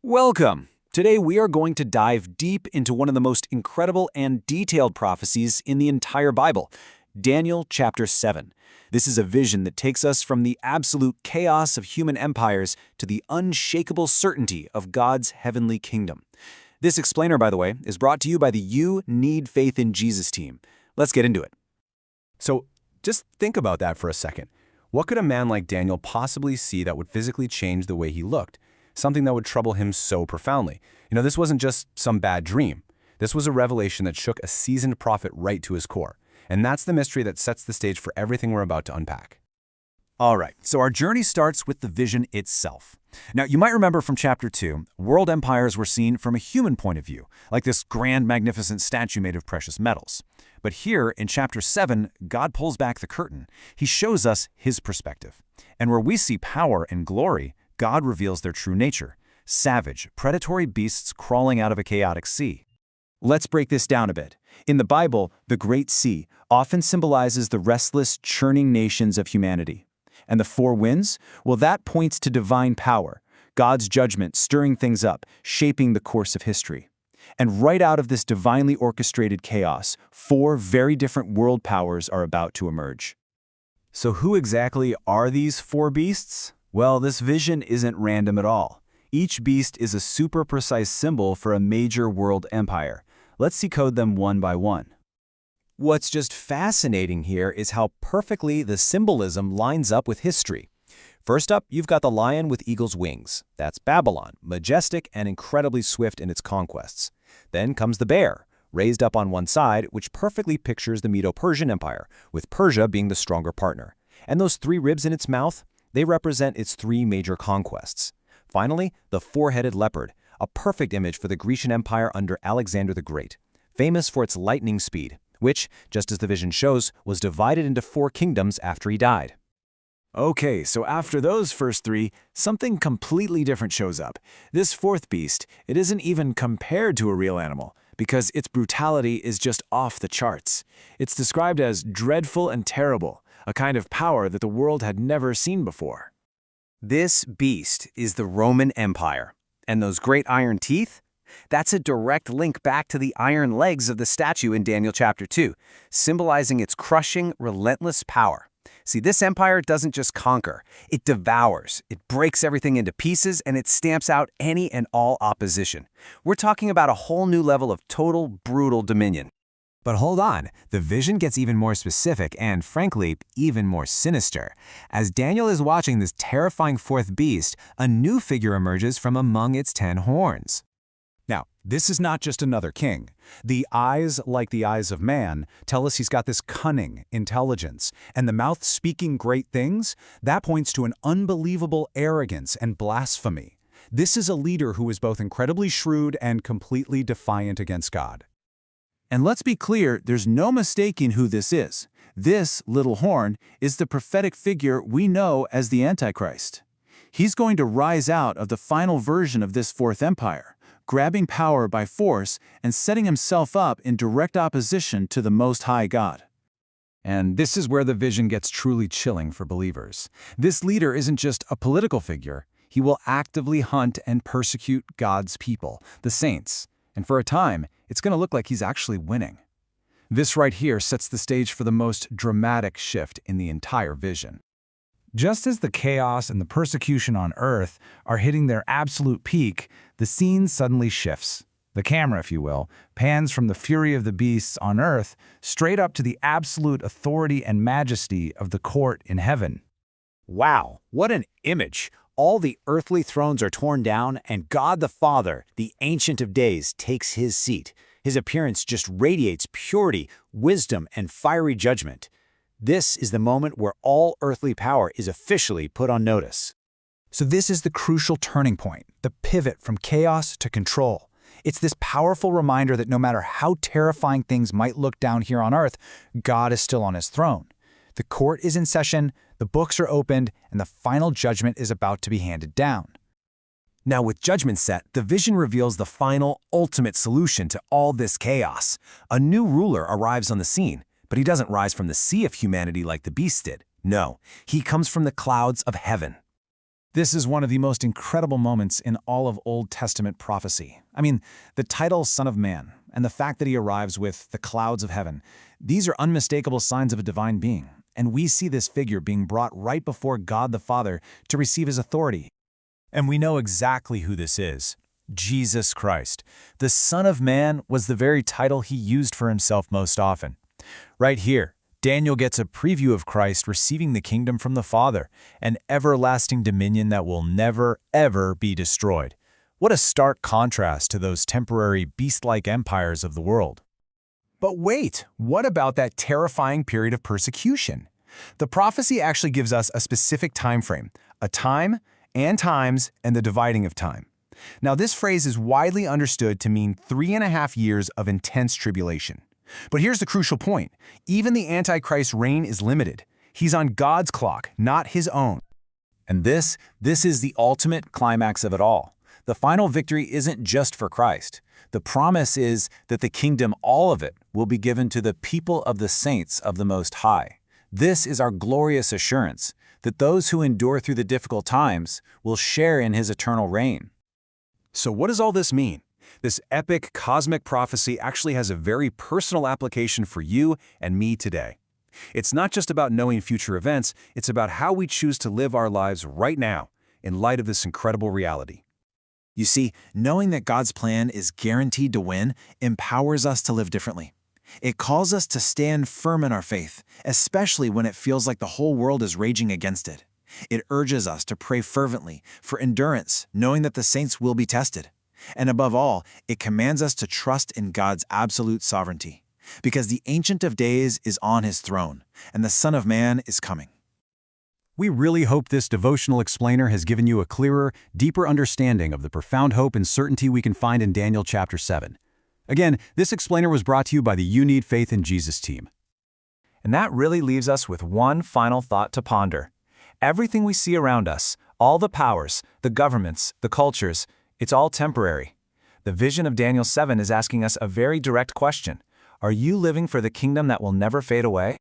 Welcome! Today we are going to dive deep into one of the most incredible and detailed prophecies in the entire Bible, Daniel chapter 7. This is a vision that takes us from the absolute chaos of human empires to the unshakable certainty of God's heavenly kingdom. This explainer, by the way, is brought to you by the You Need Faith in Jesus team. Let's get into it. So just think about that for a second. What could a man like Daniel possibly see that would physically change the way he looked? Something that would trouble him so profoundly. This wasn't just some bad dream. This was a revelation that shook a seasoned prophet right to his core. And that's the mystery that sets the stage for everything we're about to unpack. All right, so our journey starts with the vision itself. Now, you might remember from chapter 2, world empires were seen from a human point of view, like this grand, magnificent statue made of precious metals. But here, in chapter 7, God pulls back the curtain. He shows us his perspective. And where we see power and glory, God reveals their true nature, savage, predatory beasts crawling out of a chaotic sea. Let's break this down a bit. In the Bible, the Great Sea often symbolizes the restless, churning nations of humanity. And the four winds? Well, that points to divine power, God's judgment stirring things up, shaping the course of history. And right out of this divinely orchestrated chaos, four very different world powers are about to emerge. So who exactly are these four beasts? Well, this vision isn't random at all. Each beast is a super precise symbol for a major world empire. Let's decode them one by one. What's just fascinating here is how perfectly the symbolism lines up with history. First up, you've got the lion with eagle's wings. That's Babylon, majestic and incredibly swift in its conquests. Then comes the bear, raised up on one side, which perfectly pictures the Medo-Persian Empire, with Persia being the stronger partner. And those three ribs in its mouth? They represent its three major conquests. Finally, the four-headed leopard, a perfect image for the Grecian Empire under Alexander the Great, famous for its lightning speed, which, just as the vision shows, was divided into four kingdoms after he died. Okay, so after those first three, something completely different shows up. This fourth beast, it isn't even compared to a real animal, because its brutality is just off the charts. It's described as dreadful and terrible, a kind of power that the world had never seen before. This beast is the Roman Empire. And those great iron teeth? That's a direct link back to the iron legs of the statue in Daniel chapter 2, symbolizing its crushing, relentless power. See, this empire doesn't just conquer, it devours, it breaks everything into pieces, and it stamps out any and all opposition. We're talking about a whole new level of total, brutal dominion. But hold on, the vision gets even more specific and, frankly, even more sinister. As Daniel is watching this terrifying fourth beast, a new figure emerges from among its 10 horns. Now, this is not just another king. The eyes, like the eyes of man, tell us he's got this cunning, intelligence, and the mouth speaking great things, that points to an unbelievable arrogance and blasphemy. This is a leader who is both incredibly shrewd and completely defiant against God. And let's be clear, there's no mistaking who this is. This little horn is the prophetic figure we know as the Antichrist. He's going to rise out of the final version of this fourth empire, grabbing power by force and setting himself up in direct opposition to the Most High God. And this is where the vision gets truly chilling for believers. This leader isn't just a political figure. He will actively hunt and persecute God's people, the saints. And for a time, it's going to look like he's actually winning. This right here sets the stage for the most dramatic shift in the entire vision. Just as the chaos and the persecution on Earth are hitting their absolute peak, the scene suddenly shifts. The camera, if you will, pans from the fury of the beasts on Earth straight up to the absolute authority and majesty of the court in heaven. Wow, what an image! All the earthly thrones are torn down, and God the Father, the Ancient of Days, takes his seat. His appearance just radiates purity, wisdom, and fiery judgment. This is the moment where all earthly power is officially put on notice. So this is the crucial turning point, the pivot from chaos to control. It's this powerful reminder that no matter how terrifying things might look down here on Earth, God is still on his throne. The court is in session, the books are opened, and the final judgment is about to be handed down. Now, with judgment set, the vision reveals the final, ultimate solution to all this chaos. A new ruler arrives on the scene, but he doesn't rise from the sea of humanity like the beast did. No, he comes from the clouds of heaven. This is one of the most incredible moments in all of Old Testament prophecy. I mean, the title Son of Man and the fact that he arrives with the clouds of heaven, these are unmistakable signs of a divine being. And we see this figure being brought right before God the Father to receive his authority. And we know exactly who this is. Jesus Christ. The Son of Man was the very title he used for himself most often. Right here, Daniel gets a preview of Christ receiving the kingdom from the Father, an everlasting dominion that will never, ever be destroyed. What a stark contrast to those temporary beast-like empires of the world. But wait, what about that terrifying period of persecution? The prophecy actually gives us a specific time frame, a time and times and the dividing of time. Now, this phrase is widely understood to mean 3.5 years of intense tribulation. But here's the crucial point. Even the Antichrist's reign is limited. He's on God's clock, not his own. And this is the ultimate climax of it all. The final victory isn't just for Christ. The promise is that the kingdom, all of it, will be given to the people of the saints of the Most High. This is our glorious assurance that those who endure through the difficult times will share in his eternal reign. So what does all this mean? This epic cosmic prophecy actually has a very personal application for you and me today. It's not just about knowing future events, it's about how we choose to live our lives right now in light of this incredible reality. You see, knowing that God's plan is guaranteed to win empowers us to live differently. It calls us to stand firm in our faith, especially when it feels like the whole world is raging against it. It urges us to pray fervently for endurance, knowing that the saints will be tested. And above all, it commands us to trust in God's absolute sovereignty, because the Ancient of Days is on his throne, and the Son of Man is coming. We really hope this devotional explainer has given you a clearer, deeper understanding of the profound hope and certainty we can find in Daniel chapter 7. Again, this explainer was brought to you by the You Need Faith in Jesus team. And that really leaves us with one final thought to ponder. Everything we see around us, all the powers, the governments, the cultures, it's all temporary. The vision of Daniel 7 is asking us a very direct question. Are you living for the kingdom that will never fade away?